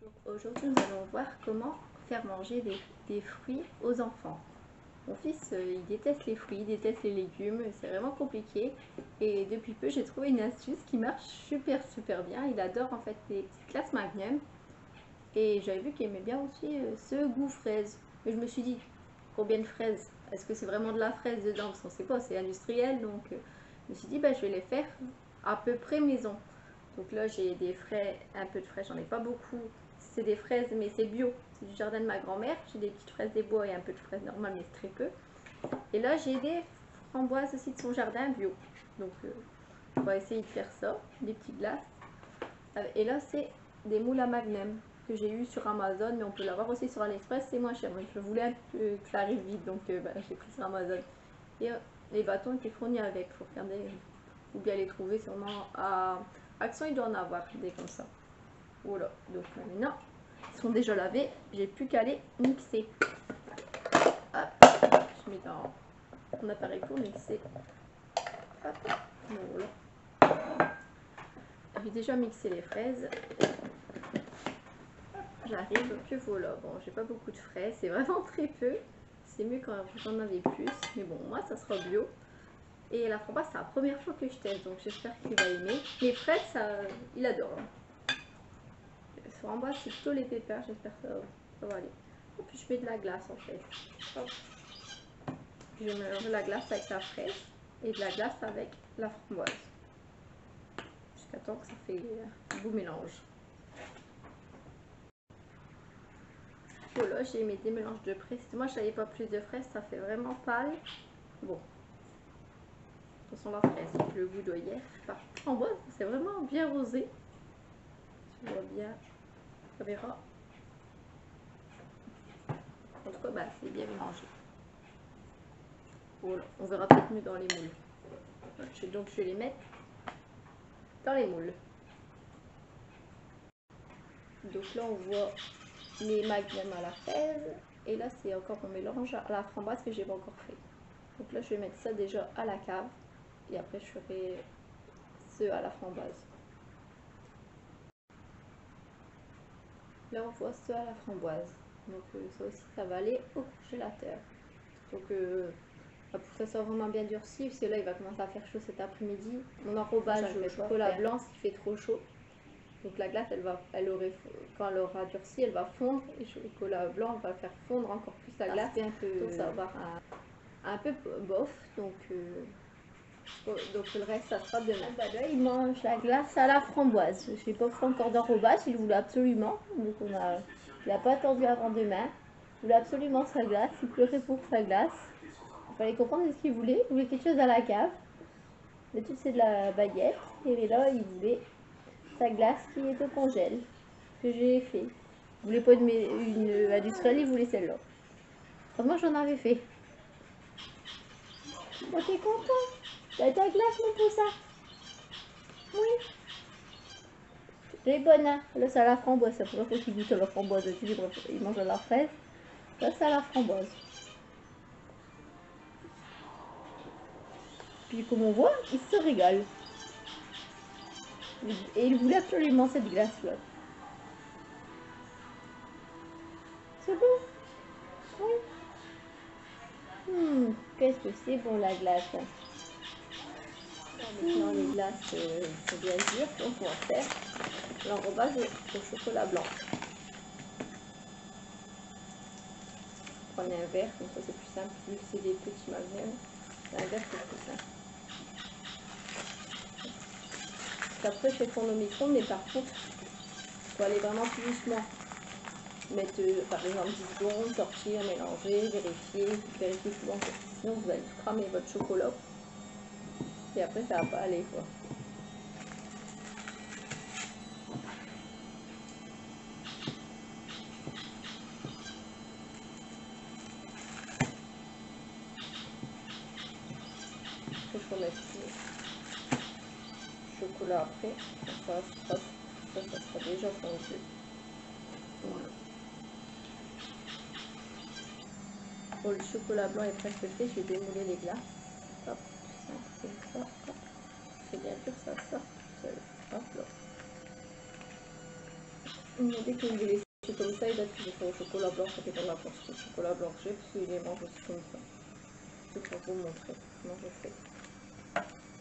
Donc aujourd'hui, nous allons voir comment faire manger des fruits aux enfants. Mon fils, il déteste les fruits, il déteste les légumes, c'est vraiment compliqué. Et depuis peu, j'ai trouvé une astuce qui marche super bien. Il adore en fait les petites glaces Magnum. Et j'avais vu qu'il aimait bien aussi ce goût fraise. Mais je me suis dit, combien de fraises? Est-ce que c'est vraiment de la fraise dedans? Parce qu'on ne sait pas, c'est industriel. Donc je me suis dit, bah, je vais les faire à peu près maison. Donc là, j'ai des frais, un peu de fraises, j'en ai pas beaucoup. C'est des fraises, mais c'est bio. C'est du jardin de ma grand-mère. J'ai des petites fraises des bois et un peu de fraises normales, mais très peu. Et là, j'ai des framboises aussi de son jardin bio. Donc, on va essayer de faire ça, des petites glaces. Et là, c'est des moules à Magnum que j'ai eu sur Amazon, mais on peut l'avoir aussi sur AliExpress, c'est moins cher. Je voulais un peu que ça arrive vite, donc j'ai pris sur Amazon. Et les bâtons étaient fournis avec. Il faut regarder ou bien les trouver sûrement à Action, il doit en avoir des comme ça. Voilà, donc maintenant, ils sont déjà lavés, j'ai plus qu'à les mixer. Hop, je mets dans mon appareil pour mixer. Hop, voilà. J'ai déjà mixé les fraises. J'arrive, que voilà. Bon, j'ai pas beaucoup de fraises, c'est vraiment très peu. C'est mieux quand vous en avez plus, mais bon, moi ça sera bio. Et la framboise, c'est la première fois que je teste, donc j'espère qu'il va aimer. Les fraises, ça, il adore. Framboise, c'est plutôt les pépins, j'espère que ça va aller. Et puis je mets de la glace en fait. Hop. Je mélange la glace avec la fraise et de la glace avec la framboise. Jusqu'à temps que ça fait un beau mélange. Voilà, j'ai mis des mélanges de fraises. Moi, je n'avais pas plus de fraises, ça fait vraiment pâle. Bon. De toute façon, la fraise, le goût doit y être. Par framboise, c'est vraiment bien rosé. Tu vois bien. On verra. En tout cas, bah, c'est bien mélangé. Voilà, on verra peut-être mieux dans les moules. Donc, je vais les mettre dans les moules. Donc là, on voit les magnums à la fraise. Et là, c'est encore mon mélange à la framboise que j'ai pas encore fait. Donc là, je vais mettre ça déjà à la cave. Et après, je ferai ceux à la framboise. Là, on voit ceux à la framboise. Donc ça aussi, ça va aller au congélateur. Donc pour que ça soit vraiment bien durci, parce que là, il va commencer à faire chaud cet après-midi. Mon enrobage au chocolat blanc, ce qui fait trop chaud. Donc la glace, quand elle aura durci, elle va fondre. Et le chocolat blanc va faire fondre encore plus la glace. Donc ça va avoir un peu bof. Donc le reste, ça sera demain. Bah là, il mange la glace à la framboise. Je n'ai pas fait encore d'enrobage, il voulait absolument. Donc il n'a pas attendu avant demain. Il voulait absolument sa glace, il pleurait pour sa glace. Il fallait comprendre ce qu'il voulait. Il voulait quelque chose à la cave. D'habitude, c'est de la baguette. Et là, il voulait sa glace qui est au congèle, que j'ai fait. Il voulait pas une industrielle, il voulait celle-là. Moi, j'en avais fait. Oh, t'es content? T'as ta glace, mon poussin? Oui. Les bonnes, hein. Là, c'est à la framboise. C'est la première fois qu'il goûte à la framboise. Il mange à la fraise. Là, c'est à la framboise. Puis, comme on voit, il se régale. Et il voulait absolument cette glace-là. C'est bon? Oui. Qu'est-ce que c'est bon la glace? Maintenant, les glaces sont bien dures, donc on va faire l'enrobage au chocolat blanc. Prenez un verre, comme ça c'est plus simple. Vu que c'est des petits magnums, un verre c'est plus simple. Après, je fais fondre au micro, mais par contre, il faut aller vraiment plus doucement. Mettre par exemple 10 secondes, sortir, mélanger, vérifier souvent. Sinon, vous allez tout cramer votre chocolat. Et après, ça va pas aller quoi. Il faut mettre le chocolat après. Ça sera déjà fondu. Voilà. Bon, le chocolat blanc est presque fait, je vais démouler les glaces. Hop, comme ça, hop. C'est bien sûr ça sort seul. Hop là. Il m'a dit que je vais laisser comme ça, il a toujours au chocolat blanc, ça fait dans la portion de chocolat blanc que j'ai, parce qu'il les mange aussi comme ça. Je vais vous montrer comment je fais.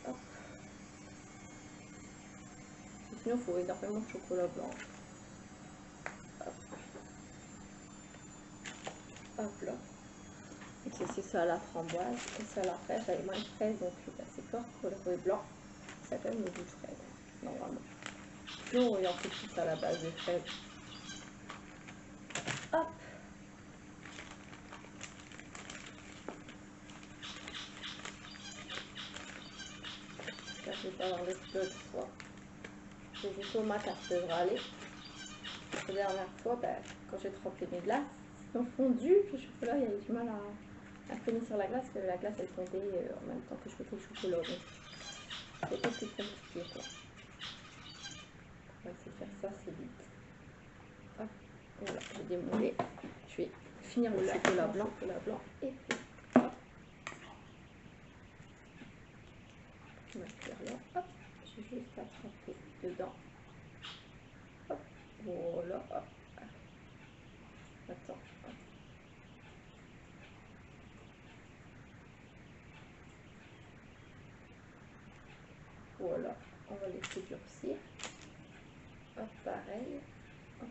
Hop. Et sinon, il faut énormément de chocolat blanc. Hop. Hop là. Donc c'est ça à la framboise, et ça à la fraise, j'avais moins de fraises, donc c'est fort coloré blanc. Ça donne le goût de fraise, normalement. Sinon, il en fait tout ça à la base de fraises. Hop. Là, je vais pas avoir l'autre fois. J'ai des tomates à aller. La dernière fois, quand j'ai trempé mes glaces, ils ont fondu. Le chocolat, il y avait du mal à tenir sur la glace, parce que la glace, elle fondait en même temps que je mettais le chocolat. Donc, c'était plus compliqué, quoi. On va essayer de faire ça, c'est vite. Hop, voilà, j'ai démoulé. Je vais finir le chocolat blanc, et puis, hop. On va faire là, hop. J'ai juste à tremper dedans. Hop, voilà, hop. Attends, hop. Voilà, on va laisser durcir. Hop, pareil. Hop.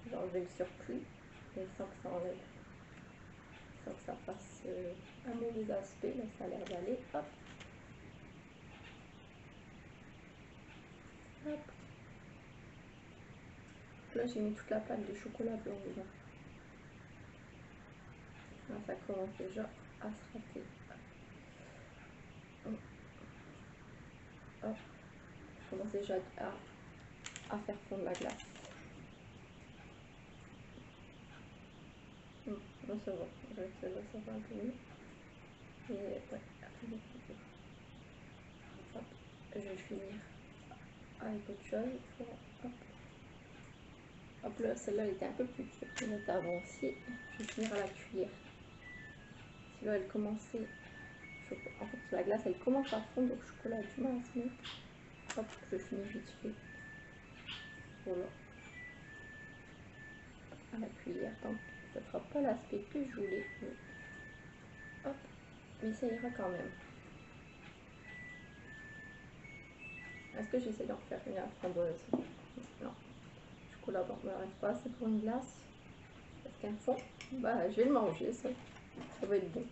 J'ai enlevé le surplus, et sans que ça enlève, sans que ça fasse un mauvais aspect, là ça a l'air d'aller. Hop. Hop. Là j'ai mis toute la pâte de chocolat blanc dedans. Là ça commence déjà à se rater. Hop. Je commence déjà à faire fondre la glace. Non, ça va, ça va un peu mieux. Et ouais, hop, je vais finir avec autre chose. Hop. Hop là, celle-là elle était un peu plus dure que notre avant aussi. Je vais finir à la cuillère. Si là elle commençait, en fait la glace elle commence à fondre, donc le chocolat a du mal à se mettre. Hop, je finis vite fait. Voilà. À la cuillère, tant que ça ne fera pas l'aspect que je voulais. Mais... hop, mais ça ira quand même. Est-ce que j'essaie d'en faire une à la framboise? Non. Chocolat blanc ne reste pas assez pour une glace. Est-ce qu'un fond? Bah, je vais le manger, ça va être bon.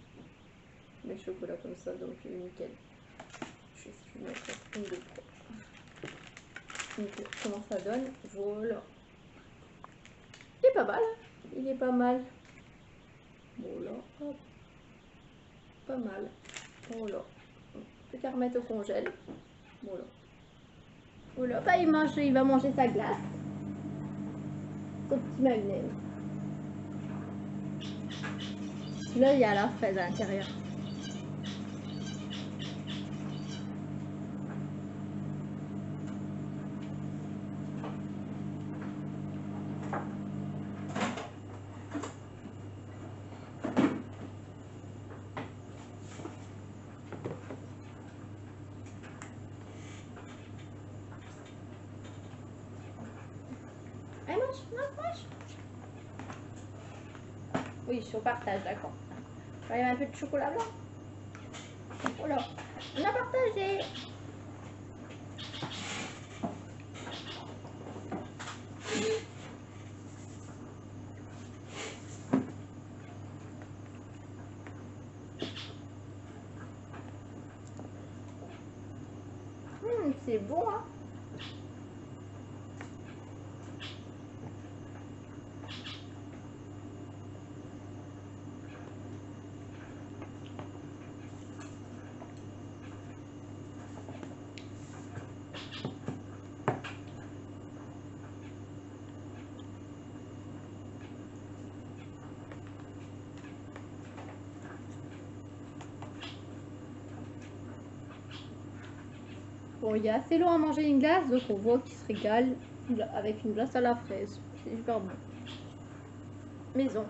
Mais chocolat comme ça, donc nickel. Je vais mettre une de trop. Donc, comment ça donne? Voilà. Il est pas mal. Il est pas mal. Voilà. Hop. Pas mal. Voilà. Plus qu'à remettre au congèle. Voilà. Voilà. Bah, il va manger sa glace. Son petit magnet. Là, il y a la fraise à l'intérieur. Allez, mange. Oui, je suis au partage, d'accord. Il y a un peu de chocolat blanc. Voilà. On a partagé. C'est bon, hein. Bon, il est assez long à manger une glace, donc on voit qu'il se régale avec une glace à la fraise. C'est super bon. Maison.